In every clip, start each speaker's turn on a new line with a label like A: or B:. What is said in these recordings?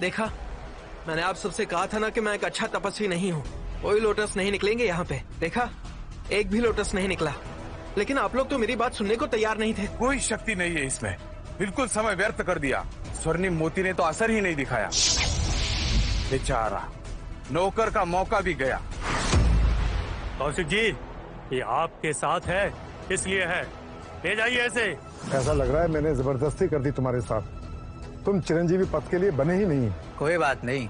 A: देखा, मैंने आप सबसे कहा था ना कि मैं एक अच्छा तपस्वी नहीं हूँ। कोई लोटस नहीं निकलेंगे यहाँ पे। देखा, एक भी लोटस नहीं निकला। लेकिन आप लोग तो मेरी बात सुनने को तैयार नहीं थे।
B: कोई शक्ति नहीं है इसमें, बिल्कुल समय व्यर्थ कर दिया। स्वर्णिम मोती ने तो असर ही नहीं दिखाया। बेचारा नौकर का मौका भी गया।
C: कौशिक जी, ये आपके साथ है इसलिए है, ले जाइए ऐसे।
D: ऐसा लग रहा है मैंने जबरदस्ती कर दी तुम्हारे साथ। तुम चिरंजीवी पद के लिए बने ही नहीं।
E: कोई बात नहीं,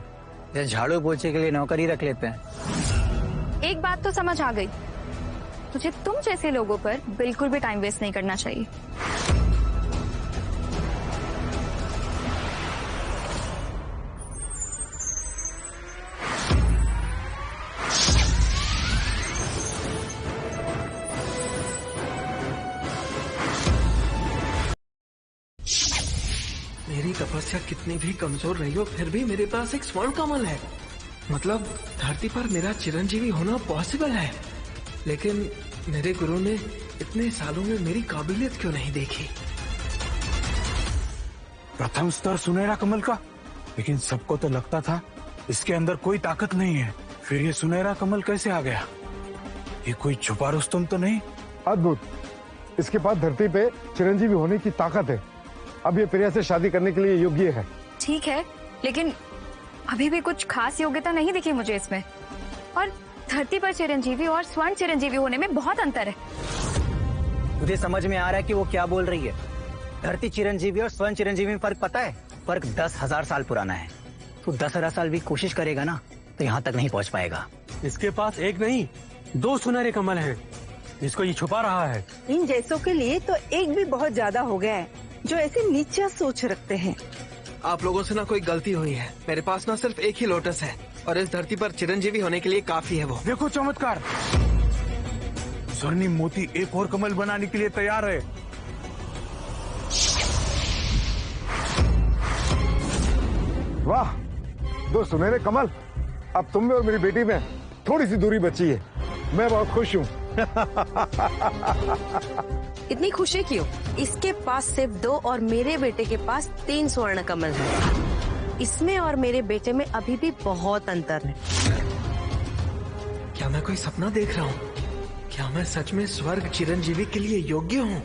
E: ये झाड़ू पोछे के लिए नौकरी रख लेते हैं।
F: एक बात तो समझ आ गई, तुझे तुम जैसे लोगों पर बिल्कुल भी टाइम वेस्ट नहीं करना चाहिए।
A: मेरी तपस्या कितनी भी कमजोर रही हो, फिर भी मेरे पास एक स्वर्ण कमल है। मतलब धरती पर मेरा चिरंजीवी होना पॉसिबल है। लेकिन मेरे गुरु ने इतने सालों में मेरी काबिलियत क्यों नहीं देखी?
B: प्रथम स्तर सुनहरा कमल का, लेकिन सबको तो लगता था इसके अंदर कोई ताकत नहीं है। फिर ये सुनहरा कमल कैसे आ गया? ये कोई छुपा रुस्तम तो नहीं?
D: अद्भुत, इसके पास धरती पे चिरंजीवी होने की ताकत है। अब ये प्रिया से शादी करने के लिए योग्य है।
F: ठीक है, लेकिन अभी भी कुछ खास योग्यता नहीं दिखी मुझे इसमें। और धरती पर चिरंजीवी और स्वर्ण चिरंजीवी होने में बहुत अंतर है।
E: तुझे समझ में आ रहा है कि वो क्या बोल रही है? धरती चिरंजीवी और स्वर्ण चिरंजीवी में फर्क पता है? फर्क 10,000 साल पुराना है। तू 10,000 साल भी कोशिश करेगा ना तो यहाँ तक नहीं पहुँच पाएगा।
C: इसके पास एक नहीं 2 सुनहरे कमल हैं, इसको ये छुपा रहा है।
G: इन जैसों के लिए तो एक भी बहुत ज्यादा हो गया है, जो ऐसे नीचा सोच रखते हैं।
A: आप लोगों से ना कोई गलती हुई है। मेरे पास ना सिर्फ एक ही लोटस है और इस धरती पर चिरंजीवी होने के लिए काफी है वो।
B: देखो चमत्कार, स्वर्णिम मोती एक और कमल बनाने के लिए तैयार है।
D: वाह, 2 सुनहरे कमल। अब तुम में और मेरी बेटी में थोड़ी सी दूरी बची है। मैं बहुत खुश हूँ।
G: इतनी खुशी क्यों? इसके पास सिर्फ 2 और मेरे बेटे के पास 3 स्वर्ण कमल हैं। इसमें और मेरे बेटे में अभी भी बहुत अंतर है।
A: क्या मैं कोई सपना देख रहा हूँ? क्या मैं सच में स्वर्ग चिरंजीवी के लिए योग्य हूँ?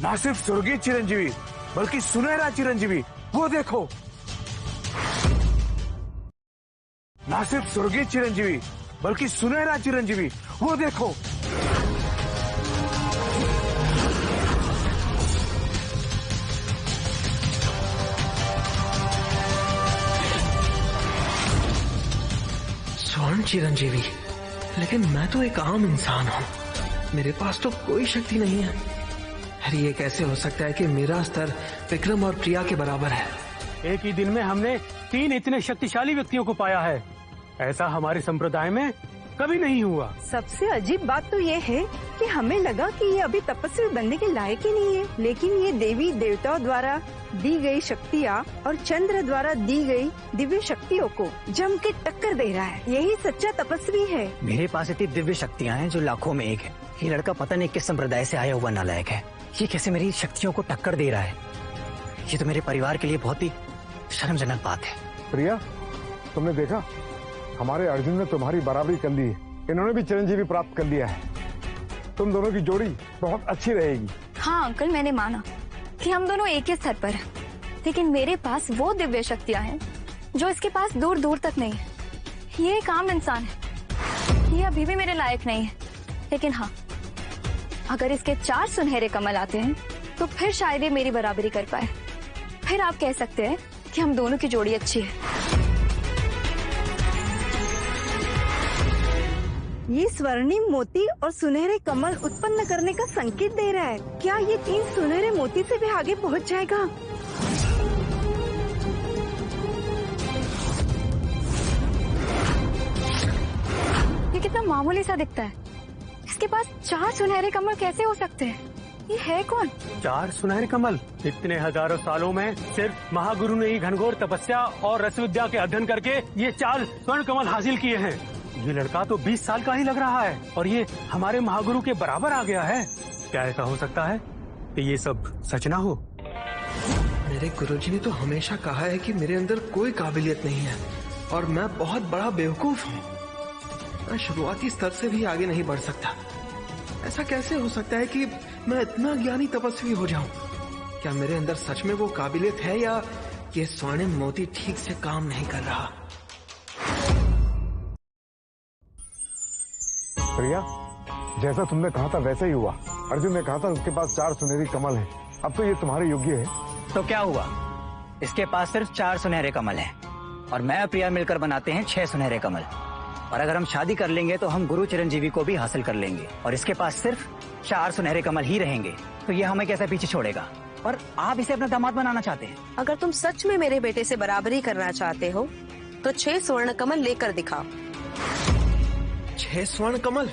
B: ना सिर्फ स्वर्गीय चिरंजीवी बल्कि सुनहरा चिरंजीवी। वो देखो, ना सिर्फ स्वर्गीय चिरंजीवी बल्कि सुनहरा चिरंजीवी। वो देखो,
A: स्वर्ण चिरंजीवी। लेकिन मैं तो एक आम इंसान हूँ, मेरे पास तो कोई शक्ति नहीं है। अरे ये कैसे हो सकता है कि मेरा स्तर विक्रम और प्रिया के बराबर है?
C: एक ही दिन में हमने 3 इतने शक्तिशाली व्यक्तियों को पाया है। ऐसा हमारे संप्रदाय में कभी नहीं हुआ।
G: सबसे अजीब बात तो ये है कि हमें लगा कि ये अभी तपस्वी बनने के लायक ही नहीं है, लेकिन ये देवी देवताओं द्वारा दी गई शक्तियाँ और चंद्र द्वारा दी गई दिव्य शक्तियों को जम के टक्कर दे रहा है। यही सच्चा तपस्वी है।
E: मेरे पास इतनी दिव्य शक्तियाँ हैं जो लाखों में एक है। ये लड़का पता नहीं किस संप्रदाय से आया हुआ नालायक है। ये कैसे मेरी शक्तियों को टक्कर दे रहा है? ये तो मेरे परिवार के लिए बहुत ही शर्मजनक बात है।
D: प्रिया, तुमने देखा, हमारे अर्जुन ने तुम्हारी बराबरी कर ली है। इन्होंने भी चिरंजीवी प्राप्त कर लिया है। तुम दोनों की जोड़ी बहुत अच्छी रहेगी।
F: हाँ अंकल, मैंने माना कि हम दोनों एक ही स्तर पर हैं, लेकिन मेरे पास वो दिव्य शक्तियाँ हैं जो इसके पास दूर दूर तक नहीं है। ये एक आम इंसान है, ये अभी भी मेरे लायक नहीं है। लेकिन हाँ, अगर इसके 4 सुनहरे कमल आते हैं तो फिर शायद ये मेरी बराबरी कर पाए। फिर आप कह सकते हैं कि हम दोनों की जोड़ी अच्छी है।
G: ये स्वर्णिम मोती और सुनहरे कमल उत्पन्न करने का संकेत दे रहा है। क्या ये 3 सुनहरे मोती से भी आगे पहुंच जाएगा?
F: ये कितना मामूली सा दिखता है। इसके पास 4 सुनहरे कमल कैसे हो सकते हैं? ये है कौन?
C: 4 सुनहरे कमल? इतने हजारों सालों में सिर्फ महागुरु ने ही घनघोर तपस्या और रस विद्या के अध्ययन करके ये 4 स्वर्ण कमल हासिल किए हैं। ये लड़का तो 20 साल का ही लग रहा है और ये हमारे महागुरु के बराबर आ गया है। क्या ऐसा हो सकता है कि ये सब सच ना हो?
A: मेरे गुरुजी ने तो हमेशा कहा है कि मेरे अंदर कोई काबिलियत नहीं है और मैं बहुत बड़ा बेवकूफ हूँ। मैं शुरुआती स्तर से भी आगे नहीं बढ़ सकता। ऐसा कैसे हो सकता है कि मैं इतना ज्ञानी तपस्वी हो जाऊं? क्या मेरे अंदर सच में वो काबिलियत है या ये स्वर्णिम मोती ठीक से काम नहीं कर रहा?
D: प्रिया, जैसा तुमने कहा था वैसा ही हुआ। अर्जुन ने कहा था उसके पास 4 सुनहरी कमल हैं। अब तो ये तुम्हारे योग्य है।
E: तो क्या हुआ? इसके पास सिर्फ 4 सुनहरे कमल हैं और मैं और प्रिया मिलकर बनाते हैं 6 सुनहरे कमल। और अगर हम शादी कर लेंगे तो हम गुरु चिरंजीवी को भी हासिल कर लेंगे और इसके पास सिर्फ 4 सुनहरे कमल ही रहेंगे। तो ये हमें कैसे पीछे छोड़ेगा? और आप इसे अपना दामाद बनाना चाहते हैं?
H: अगर तुम सच में मेरे बेटे से बराबरी करना चाहते हो तो 6 स्वर्ण कमल लेकर दिखाओ।
A: 6 स्वर्ण कमल?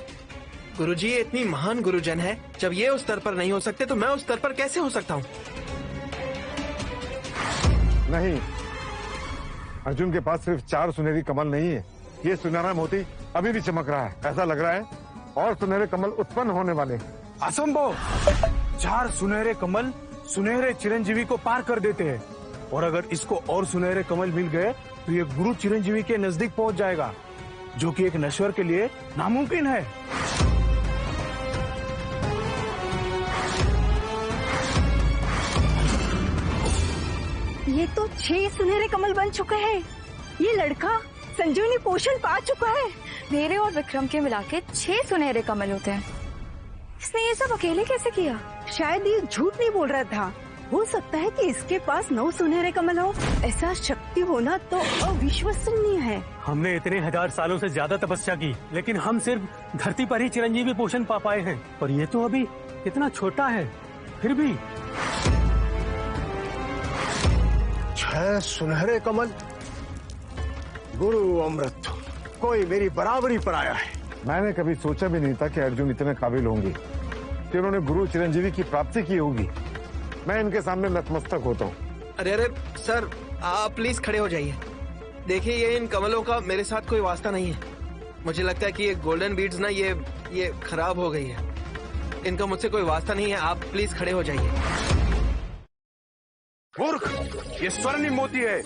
A: गुरुजी ये इतनी महान गुरुजन है, जब ये उस स्तर पर नहीं हो सकते तो मैं उस स्तर पर कैसे हो सकता हूँ?
D: नहीं, अर्जुन के पास सिर्फ 4 सुनहरी कमल नहीं है। ये सुनहरा मोती अभी भी चमक रहा है। ऐसा लग रहा है और सुनहरे कमल उत्पन्न होने वाले।
B: असंभव! 4 सुनहरे कमल सुनहरे चिरंजीवी को पार कर देते हैं और अगर इसको और सुनहरे कमल मिल गए तो ये गुरु चिरंजीवी के नजदीक पहुंच जाएगा, जो कि एक नश्वर के लिए नामुमकिन है।
G: ये तो 6 सुनहरे कमल बन चुके हैं। ये लड़का संजीवनी पोषण पा चुका है।
F: मेरे और विक्रम के मिला के 6 सुनहरे कमल होते हैं। इसने ये सब अकेले कैसे किया?
G: शायद ये झूठ नहीं बोल रहा था। हो सकता है कि इसके पास 9 सुनहरे कमल हो। ऐसा शक्ति होना तो अविश्वसनीय है।
C: हमने इतने 1000 सालों से ज्यादा तपस्या की, लेकिन हम सिर्फ धरती पर ही चिरंजीवी पोषण पा पाए हैं। और ये तो अभी इतना छोटा है, फिर भी
I: 6 सुनहरे कमल। गुरु अमृत, कोई मेरी बराबरी पर आया है।
D: मैंने कभी सोचा भी नहीं था कि अर्जुन इतने काबिल होंगे कि उन्होंने गुरु चिरंजीवी की प्राप्ति की होगी। मैं इनके सामने नतमस्तक होता हूँ।
A: अरे अरे सर, आप प्लीज खड़े हो जाइए। देखिए, ये इन कमलों का मेरे साथ कोई वास्ता नहीं है। मुझे लगता है कि ये गोल्डन बीड्स ना ये खराब हो गई है। इनका मुझसे कोई वास्ता नहीं है। आप प्लीज खड़े हो जाइए।
B: मूर्ख! ये स्वर्णिम मोती है।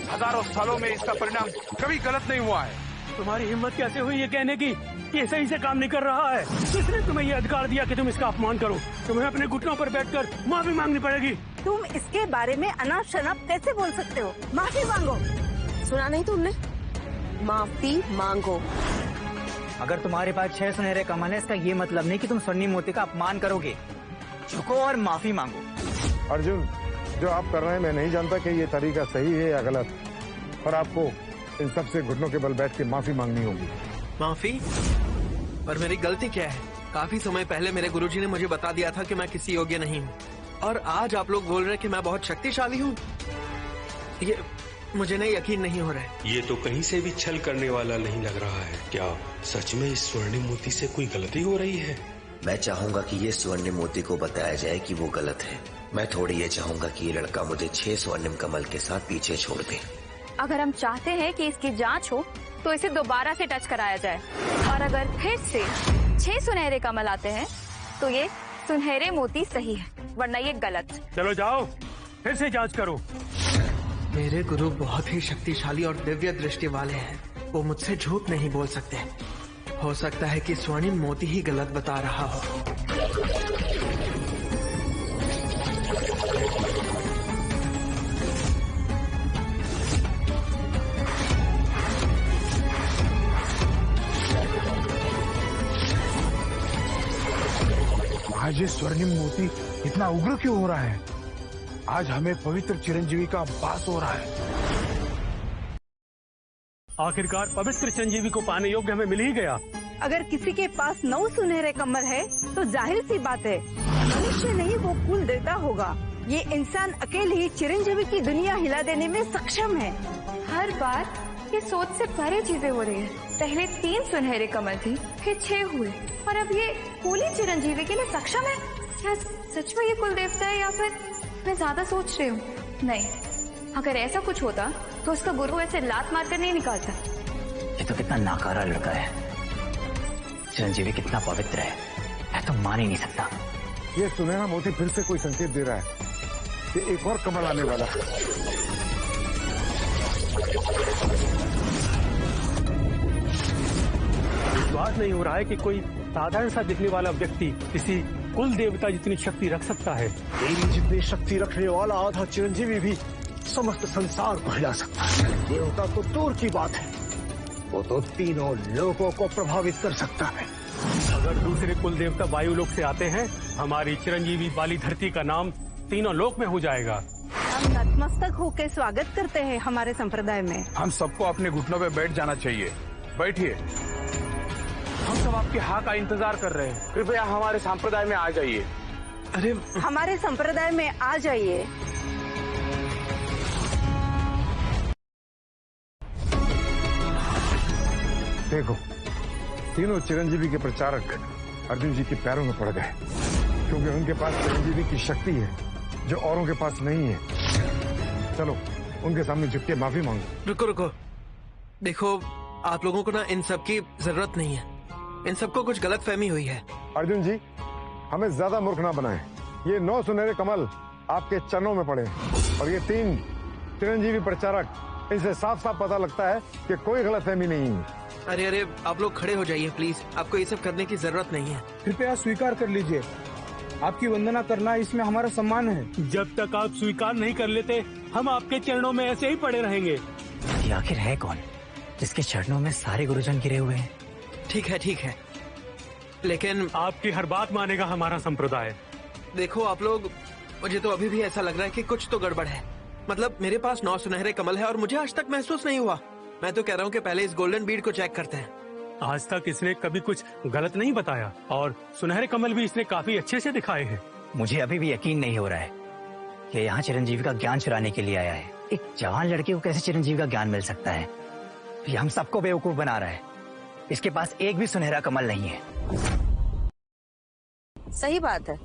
B: हजारों सालों में इसका परिणाम कभी गलत नहीं हुआ है।
C: तुम्हारी हिम्मत कैसे हुई ये कहने की कि सही से काम नहीं कर रहा है? किसने तुम्हें ये अधिकार दिया कि तुम इसका अपमान करो? तुम्हें अपने घुटनों पर बैठकर माफी मांगनी पड़ेगी।
G: तुम इसके बारे में अनाप शनाप कैसे बोल सकते हो? माफी मांगो।
H: सुना नहीं तुमने? माफी मांगो।
E: अगर तुम्हारे पास 6 सुनहरे कमल है, इसका ये मतलब नहीं कि तुम स्वर्णिम मोती का अपमान करोगे। झुको और माफी मांगो।
D: अर्जुन, जो आप कर रहे हैं मैं नहीं जानता कि ये तरीका सही है या गलत, पर आपको इन सबसे घुटनों के बल बैठ के माफी मांगनी होगी।
A: माफी? पर मेरी गलती क्या है? काफी समय पहले मेरे गुरुजी ने मुझे बता दिया था कि मैं किसी योग्य नहीं हूँ, और आज आप लोग बोल रहे हैं कि मैं बहुत शक्तिशाली हूँ। ये मुझे नहीं यकीन नहीं हो रहा है।
J: ये तो कहीं से भी छल करने वाला नहीं लग रहा है। क्या सच में इस स्वर्णिम मोती से कोई गलती हो रही है?
K: मैं चाहूंगा कि ये स्वर्णिम मोती को बताया जाए कि वो गलत है। मैं थोड़ी ये चाहूंगा कि ये लड़का मुझे 6 स्वर्णिम कमल के साथ पीछे छोड़ दे।
F: अगर हम चाहते हैं कि इसकी जांच हो तो इसे दोबारा से टच कराया जाए, और अगर फिर से 6 सुनहरे कमल आते हैं तो ये सुनहरे मोती सही है, वरना ये गलत।
C: चलो जाओ, फिर से जांच करो।
A: मेरे गुरु बहुत ही शक्तिशाली और दिव्य दृष्टि वाले हैं। वो मुझसे झूठ नहीं बोल सकते। हो सकता है कि स्वर्णिम मोती ही गलत बता रहा हो।
B: आज ये स्वर्णिम मोती इतना उग्र क्यों हो रहा है? आज हमें पवित्र चिरंजीवी का आभास हो रहा है।
C: आखिरकार पवित्र चिरंजीवी को पाने योग्य हमें मिल ही गया।
G: अगर किसी के पास 9 सुनहरे कमल है तो जाहिर सी बात है मनुष्य नहीं वो कुल देवता होगा। ये इंसान अकेले ही चिरंजीवी की दुनिया हिला देने में सक्षम है।
F: हर बार ये सोच से परे चीजें हो रही है। पहले 3 सुनहरे कमल थी, फिर 6 हुए, और अब ये कुल ही चिरंजीवी के लिए सक्षम है। क्या सच में ये कुल देवता है या फिर मैं ज्यादा सोच रही हूँ? नहीं, अगर ऐसा कुछ होता तो उसका गुरु ऐसे लात मारकर नहीं निकालता।
E: ये तो कितना नाकारा लड़का है। चिरंजीवी कितना पवित्र है, मैं तो मान ही नहीं सकता।
D: ये सुनहरा मोती फिर से कोई संकेत दे रहा है। कि एक और कमल आने वाला है।
C: विश्वास नहीं हो रहा है कि कोई साधारण सा दिखने वाला व्यक्ति किसी कुल देवता जितनी शक्ति रख सकता है।
I: तेरी जितनी शक्ति रखने वाला आधा चिरंजीवी भी समस्त संसार को हिला सकता है। देवता तो दूर की बात है, वो तो तीनों लोगों को प्रभावित कर सकता है।
C: अगर दूसरे कुल देवता वायु लोक से आते हैं, हमारी चिरंजीवी बाली धरती का नाम तीनों लोक में हो जाएगा।
G: हम नतमस्तक होकर स्वागत करते हैं हमारे संप्रदाय में।
B: हम सबको अपने घुटनों पे बैठ जाना चाहिए। बैठिए, हम सब आपके हाँ का इंतजार कर रहे हैं। कृपया हमारे संप्रदाय में आ जाइए।
A: अरे
G: हमारे संप्रदाय में आ जाइए।
D: देखो, तीनों चिरंजीवी के प्रचारक अर्जुन जी के पैरों में पड़ गए, क्योंकि उनके पास चिरंजीवी की शक्ति है जो औरों के पास नहीं है। चलो उनके सामने झुक के माफी मांगो।
A: रुको रुको, देखो आप लोगों को ना इन सब की जरूरत नहीं है। इन सबको कुछ गलत फहमी हुई है।
D: अर्जुन जी, हमें ज्यादा मूर्ख ना बनाएं। ये 9 सुनहरे कमल आपके चरणों में पड़े और ये 3 चिरंजीवी प्रचारक, इनसे साफ साफ पता लगता है कि कोई गलत फहमी नहीं है।
A: अरे अरे, आप लोग खड़े हो जाइए प्लीज, आपको ये सब करने की जरूरत नहीं है।
B: कृपया स्वीकार कर लीजिए, आपकी वंदना करना इसमें हमारा सम्मान है।
C: जब तक आप स्वीकार नहीं कर लेते, हम आपके चरणों में ऐसे ही पड़े रहेंगे।
E: ये आखिर है कौन जिसके चरणों में सारे गुरुजन गिरे हुए हैं?
A: ठीक है, लेकिन
C: आपकी हर बात मानेगा हमारा संप्रदाय।
A: देखो आप लोग, मुझे तो अभी भी ऐसा लग रहा है कि कुछ तो गड़बड़ है। मतलब मेरे पास 9 सुनहरे कमल है और मुझे आज तक महसूस नहीं हुआ। मैं तो कह रहा हूँ कि पहले इस गोल्डन बीड को चेक करते हैं।
C: आज तक इसने कभी कुछ गलत नहीं बताया और सुनहरे कमल भी इसने काफी अच्छे से दिखाए हैं।
E: मुझे अभी भी यकीन नहीं हो रहा है कि यहाँ चिरंजीवी का ज्ञान चुराने के लिए आया है। एक जवान लड़के को कैसे चिरंजीवी का ज्ञान मिल सकता है? ये हम सबको बेवकूफ बना रहा है। इसके पास एक भी सुनहरा कमल नहीं है।
H: सही बात है,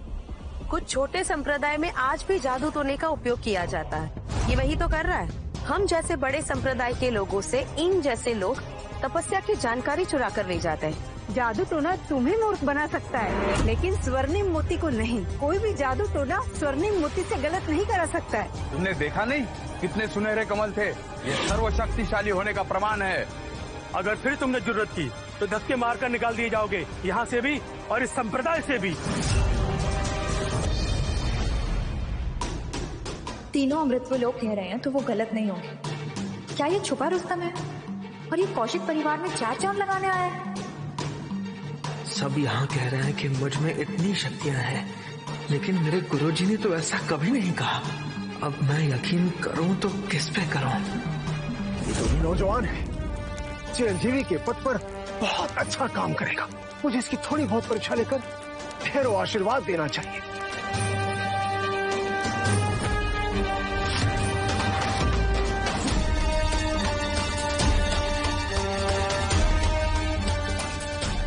H: कुछ छोटे संप्रदाय में आज भी जादू टोने का उपयोग किया जाता है। ये वही तो कर रहा है। हम जैसे बड़े संप्रदाय के लोगों से इन जैसे लोग तपस्या की जानकारी चुरा कर ले जाते हैं।
G: जादू टोना तुम्हें मूर्ख बना सकता है, लेकिन स्वर्णिम मोती को नहीं। कोई भी जादू टोना स्वर्णिम मोती से गलत नहीं करा सकता है।
B: तुमने देखा नहीं कितने सुनहरे कमल थे? ये सर्वशक्तिशाली होने का प्रमाण है।
C: अगर फिर तुमने जरूरत की तो धक्के मारकर निकाल दिए जाओगे, यहाँ से भी और इस संप्रदाय से भी।
F: तीनों अमृतत्व लोग कह रहे हैं तो वो गलत नहीं होंगे। क्या ये छुपा रुस्तम है और ये कौशिक परिवार में 4 चांद लगाने आया है?
A: सब यहाँ कह रहे हैं कि मुझ में इतनी शक्तियाँ हैं, लेकिन मेरे गुरुजी ने तो ऐसा कभी नहीं कहा। अब मैं यकीन करूं तो किस पे करूं?
I: ये दोनों नौजवान है, चिरंजीवी के पद पर बहुत अच्छा काम करेगा। मुझे इसकी थोड़ी बहुत परीक्षा लेकर ढेरों आशीर्वाद देना चाहिए।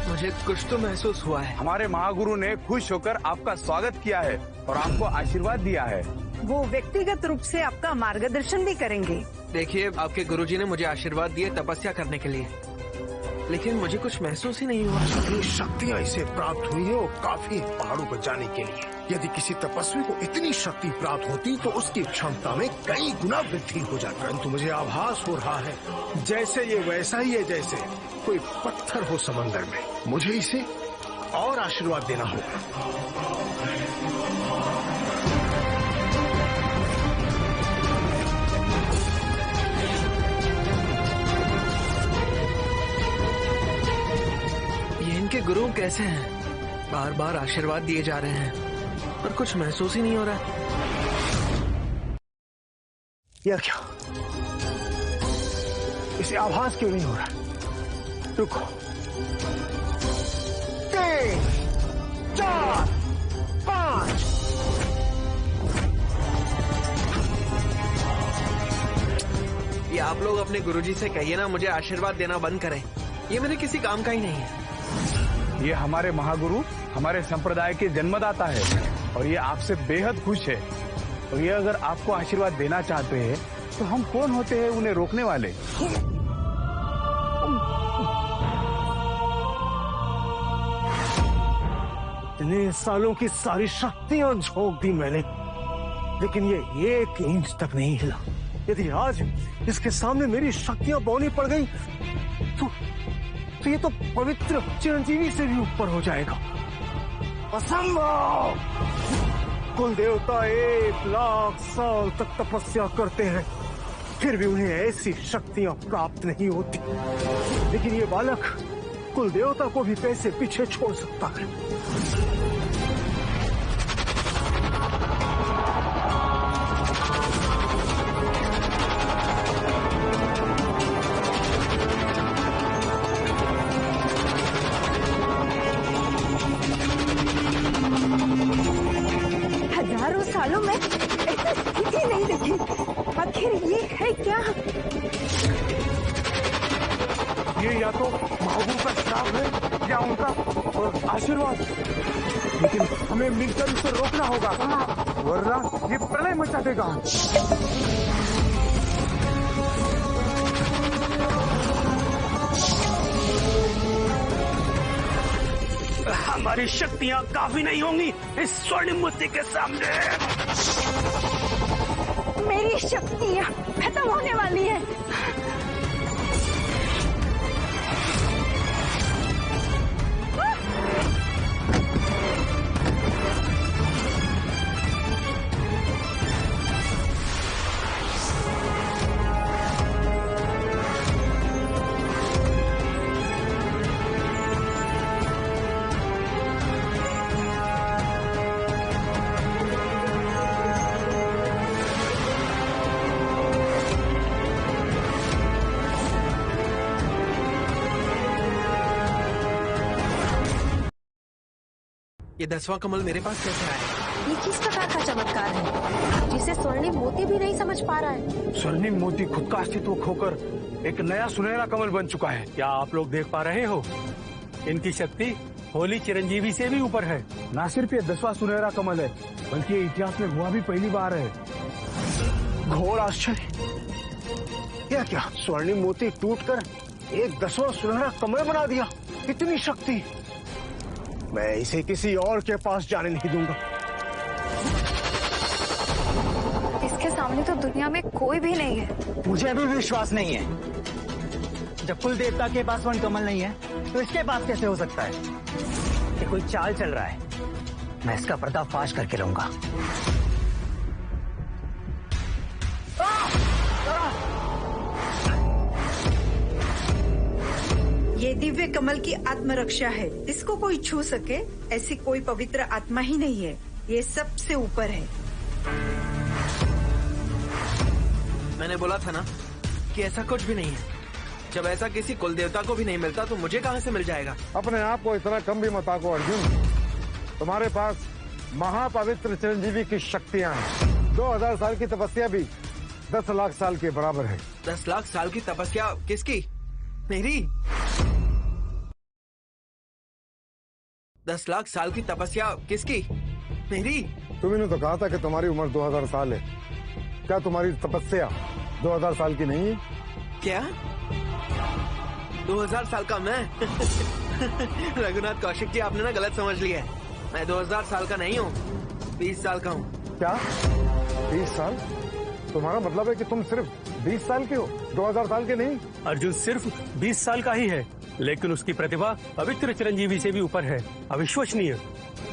A: मुझे कुछ तो महसूस हुआ है।
B: हमारे महागुरु ने खुश होकर आपका स्वागत किया है और आपको आशीर्वाद दिया है।
G: वो व्यक्तिगत रूप से आपका मार्गदर्शन भी करेंगे।
A: देखिए, आपके गुरुजी ने मुझे आशीर्वाद दिए तपस्या करने के लिए, लेकिन मुझे कुछ महसूस ही नहीं हुआ।
I: इतनी शक्तियाँ इसे प्राप्त हुई है और काफी पहाड़ों पर जाने के लिए। यदि किसी तपस्वी को इतनी शक्ति प्राप्त होती तो उसकी क्षमता में कई गुना वृद्धि हो जाती। परंतु मुझे आभास हो रहा है जैसे ये वैसा ही है जैसे कोई पत्थर हो समंदर में। मुझे इसे और आशीर्वाद देना होगा।
A: इनके गुरु कैसे हैं? बार बार आशीर्वाद दिए जा रहे हैं पर कुछ महसूस ही नहीं हो रहा।
I: यह क्या? इसे आभास क्यों नहीं हो रहा? रुको। 3, 4, 5।
A: ये आप लोग अपने गुरुजी से कहिए ना मुझे आशीर्वाद देना बंद करें। ये मेरे किसी काम का ही नहीं है।
B: ये हमारे महागुरु हमारे संप्रदाय के जन्मदाता है और ये आपसे बेहद खुश है। और ये अगर आपको आशीर्वाद देना चाहते हैं तो हम कौन होते हैं उन्हें रोकने वाले?
I: इतने सालों की सारी शक्तियां झोंक दी मैंने,
B: लेकिन ये 1 इंच तक नहीं हिला। यदि आज इसके सामने मेरी शक्तियां बौनी पड़ गई तो ये तो पवित्र चिरंजीवी से भी ऊपर हो जाएगा। असंभव! कुल देवता 1 लाख साल तक तपस्या करते हैं, फिर भी उन्हें ऐसी शक्तियां प्राप्त नहीं होती। लेकिन ये बालक कुल देवता को भी कैसे पीछे छोड़ सकता है?
G: हजारों सालों में ऐसी स्थिति नहीं देखी। आखिर ये है क्या?
B: ये या तो महागुरु का श्राप है या उनका आशीर्वाद, लेकिन हमें मिलकर इसे रोकना होगा, वरना ये प्रलय मचा देगा।
C: हमारी शक्तियां काफी नहीं होंगी इस स्वर्णिम मूर्ति के सामने।
G: मेरी शक्तियां खत्म होने वाली है।
A: ये 10वां कमल मेरे पास कैसे आया?
H: ये किस प्रकार का चमत्कार है जिसे स्वर्णिम मोती भी नहीं समझ पा रहा है?
B: स्वर्णिम मोती खुद का अस्तित्व खोकर एक नया सुनहरा कमल बन चुका है।
C: क्या आप लोग देख पा रहे हो? इनकी शक्ति होली चिरंजीवी से भी ऊपर है।
B: न सिर्फ ये 10वां सुनहरा कमल है, बल्कि ये इतिहास में हुआ भी पहली बार है। घोर आश्चर्य! यह क्या, स्वर्णिम मोती टूटकर एक 10वां सुनहरा कमल बना दिया? इतनी शक्ति! मैं इसे किसी और के पास जाने नहीं दूंगा।
F: इसके सामने तो दुनिया में कोई भी नहीं है।
E: मुझे भी विश्वास नहीं है। जब कुल देवता के पास स्वर्ण कमल नहीं है तो इसके पास कैसे हो सकता है? ये कोई चाल चल रहा है। मैं इसका पर्दाफाश करके रहूंगा।
G: ये दिव्य कमल की आत्मरक्षा है। इसको कोई छू सके ऐसी कोई पवित्र आत्मा ही नहीं है। ये सबसे ऊपर है।
A: मैंने बोला था ना कि ऐसा कुछ भी नहीं है। जब ऐसा किसी कुल देवता को भी नहीं मिलता तो मुझे कहां से मिल जाएगा?
D: अपने आप को इतना कम भी मत आको अर्जुन। तुम्हारे पास महापवित्र चिरंजीवी की शक्तियां हैं। 2000 साल की तपस्या भी 10 लाख साल के बराबर है।
A: 10 लाख साल की तपस्या किसकी? मेरी। 10 लाख साल की तपस्या किसकी? मेरी।
D: तुमने तो कहा था कि तुम्हारी उम्र 2000 साल है। क्या तुम्हारी तपस्या 2000 साल की नहीं है?
A: क्या 2000 साल का मैं? रघुनाथ कौशिक जी, आपने ना गलत समझ लिया है। मैं 2000 साल का नहीं हूँ, 20 साल का हूँ।
D: क्या 20 साल? तुम्हारा मतलब है कि तुम सिर्फ 20 साल के हो, 2000 साल के नहीं?
C: अर्जुन सिर्फ 20 साल का ही है, लेकिन उसकी प्रतिभा पवित्र चिरंजीवी से भी ऊपर है। अविश्वसनीय।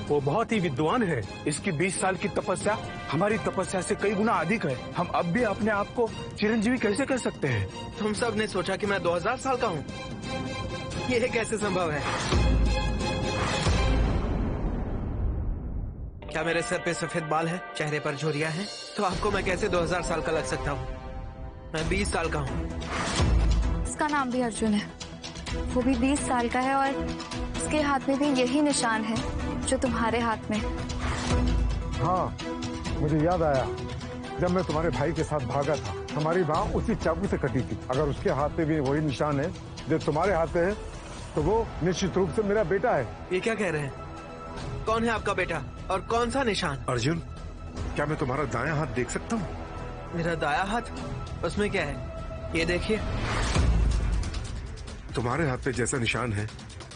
C: वो बहुत ही विद्वान है।
B: इसकी 20 साल की तपस्या हमारी तपस्या से कई गुना अधिक है। हम अब भी अपने आप को चिरंजीवी कैसे कह सकते हैं?
A: तुम सब ने सोचा कि मैं 2000 साल का हूँ। ये कैसे संभव है? क्या मेरे सर पे सफेद बाल है, चेहरे पर झुर्रियां हैं? तो आपको मैं कैसे 2000 साल का लग सकता हूँ? मैं 20 साल का हूँ।
F: इसका नाम भी अर्जुन है। वो भी 20 साल का है और उसके हाथ में भी यही निशान है जो तुम्हारे हाथ में।
D: हाँ, मुझे याद आया जब मैं तुम्हारे भाई के साथ भागा था, हमारी बाँह उसी चाकू से कटी थी। अगर उसके हाथ पे भी वही निशान है जो तुम्हारे हाथ पे है, तो वो निश्चित रूप से मेरा बेटा है।
A: ये क्या कह रहे हैं? कौन है आपका बेटा और कौन सा निशान?
I: अर्जुन, क्या मैं तुम्हारा दायां हाथ देख सकता हूँ?
A: मेरा दाया हाथ? उसमें क्या है? ये देखिए।
I: तुम्हारे हाथ पे जैसा निशान है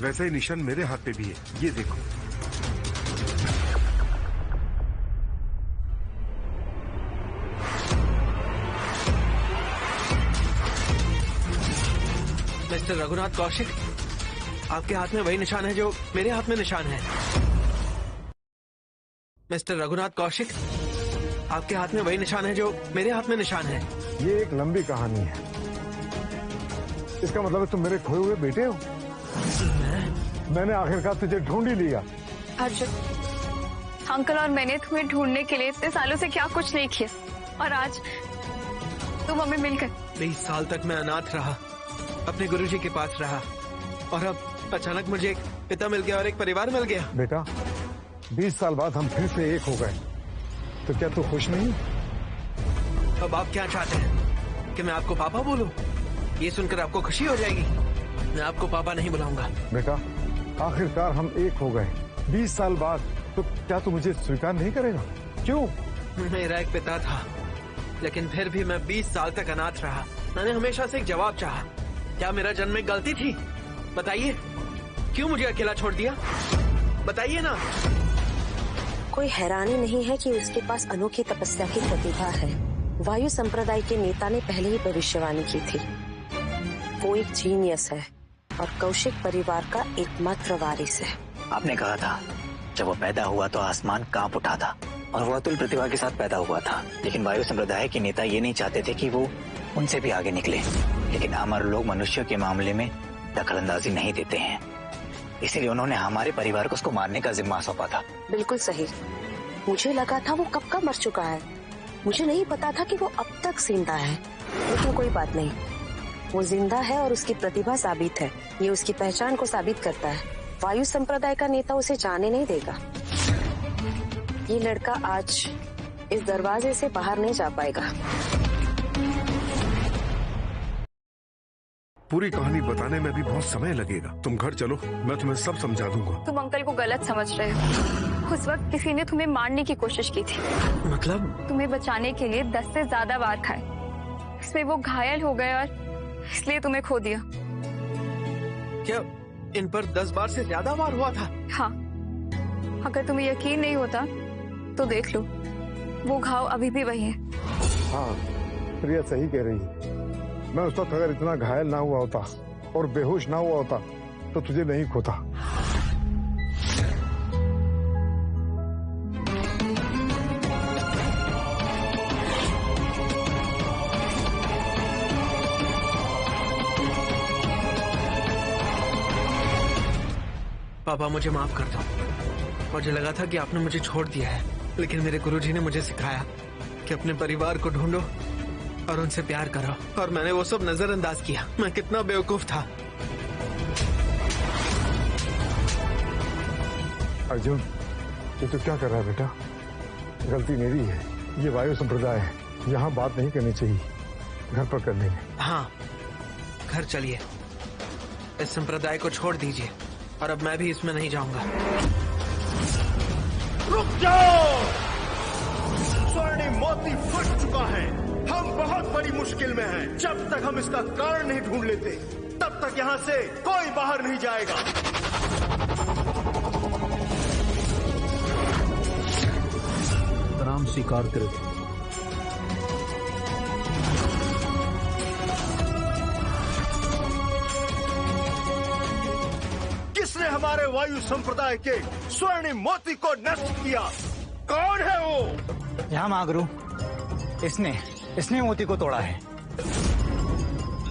I: वैसा ही निशान मेरे हाथ पे भी है। ये देखो।
A: मिस्टर रघुनाथ कौशिक, आपके हाथ में वही निशान है जो मेरे हाथ में निशान है। मिस्टर रघुनाथ कौशिक, आपके हाथ में वही निशान है जो मेरे हाथ में निशान है।
D: ये एक लंबी कहानी है। इसका मतलब है तुम मेरे खोए हुए बेटे हो। मैंने आखिरकार तुझे ढूंढ ही लिया।
F: अर्जुन, अंकल और मैंने तुम्हें ढूंढने के लिए इतने सालों से क्या कुछ नहीं किया, और आज तुम हमें मिल गए।
A: 20 साल तक मैं अनाथ रहा, अपने गुरुजी के पास रहा, और अब अचानक मुझे एक पिता मिल गया और एक परिवार मिल गया।
D: बेटा, 20 साल बाद हम फिर से एक हो गए, तो क्या तू खुश नहीं?
A: अब आप क्या चाहते हैं कि मैं आपको पापा बोलूं? ये सुनकर आपको खुशी हो जाएगी? मैं आपको पापा नहीं बुलाऊंगा।
D: बेटा, आखिरकार हम एक हो गए 20 साल बाद, तो क्या तू मुझे स्वीकार नहीं करेगा? क्यों?
A: मेरा एक पिता था, लेकिन फिर भी मैं 20 साल तक अनाथ रहा। मैंने हमेशा से एक जवाब चाहा। क्या मेरा जन्म में गलती थी? बताइए, क्यों मुझे अकेला छोड़ दिया? बताइए ना।
H: कोई हैरानी नहीं है कि उसके पास अनोखी तपस्या की प्रतिभा है। वायु संप्रदाय के नेता ने पहले ही भविष्यवाणी की थी। वो एक जीनियस है और कौशिक परिवार का एकमात्र वारिस है।
E: आपने कहा था जब वो पैदा हुआ तो आसमान कांप उठा था, और वो अतुल प्रतिभा के साथ पैदा हुआ था। लेकिन वायु संप्रदाय के नेता ये नहीं चाहते थे कि वो उनसे भी आगे निकले। लेकिन अमर लोग मनुष्यों के मामले में दखलंदाजी नहीं देते हैं, इसीलिए उन्होंने हमारे परिवार को उसको मारने का जिम्मा सौंपा था।
H: बिल्कुल सही। मुझे लगा था वो कब का मर चुका है। मुझे नहीं पता था कि वो अब तक जिंदा है। लेकिन कोई बात नहीं, वो जिंदा है और उसकी प्रतिभा साबित है। ये उसकी पहचान को साबित करता है। वायु संप्रदाय का नेता उसे जाने नहीं देगा। ये लड़का आज इस दरवाजे से बाहर नहीं जा पाएगा।
I: पूरी कहानी बताने में भी बहुत समय लगेगा। तुम घर चलो, मैं तुम्हें सब समझा दूंगा।
F: तुम अंकल को गलत समझ रहे हो। उस वक्त किसी ने तुम्हें मारने की कोशिश की थी।
A: मतलब?
F: तुम्हें बचाने के लिए 10 से ज्यादा वार खाए। इसमें वो घायल हो गए और इसलिए तुम्हें खो दिया।
A: क्या इन पर 10 बार से ज्यादा वार हुआ था?
F: हाँ, अगर तुम्हें यकीन नहीं होता तो देख लो, वो घाव अभी भी वही है।
D: हाँ, प्रिया सही कह रही है। मैं उस वक्त अगर इतना घायल ना हुआ होता और बेहोश ना हुआ होता तो तुझे नहीं खोता।
A: पापा, मुझे माफ कर दो। मुझे लगा था कि आपने मुझे छोड़ दिया है, लेकिन मेरे गुरुजी ने मुझे सिखाया कि अपने परिवार को ढूंढो और उनसे प्यार करो, और मैंने वो सब नजरअंदाज किया। मैं कितना बेवकूफ था।
D: अर्जुन, ये तो क्या कर रहा है बेटा? गलती मेरी है। ये वायु संप्रदाय है, यहाँ बात नहीं करनी चाहिए, घर पर कर लेंगे।
A: हाँ, घर चलिए। इस संप्रदाय को छोड़ दीजिए, और अब मैं भी इसमें नहीं जाऊंगा।
I: रुक जाओ! स्वर्णिम मोती फट चुका है। हम बहुत बड़ी मुश्किल में हैं। जब तक हम इसका कारण नहीं ढूंढ लेते, तब तक यहाँ से कोई बाहर नहीं जाएगा।
B: प्रणाम स्वीकार करें।
I: किसने हमारे वायु संप्रदाय के स्वर्णिम मोती को नष्ट किया? कौन है वो?
E: यहाँ महागुरु, इसने मोती को तोड़ा है।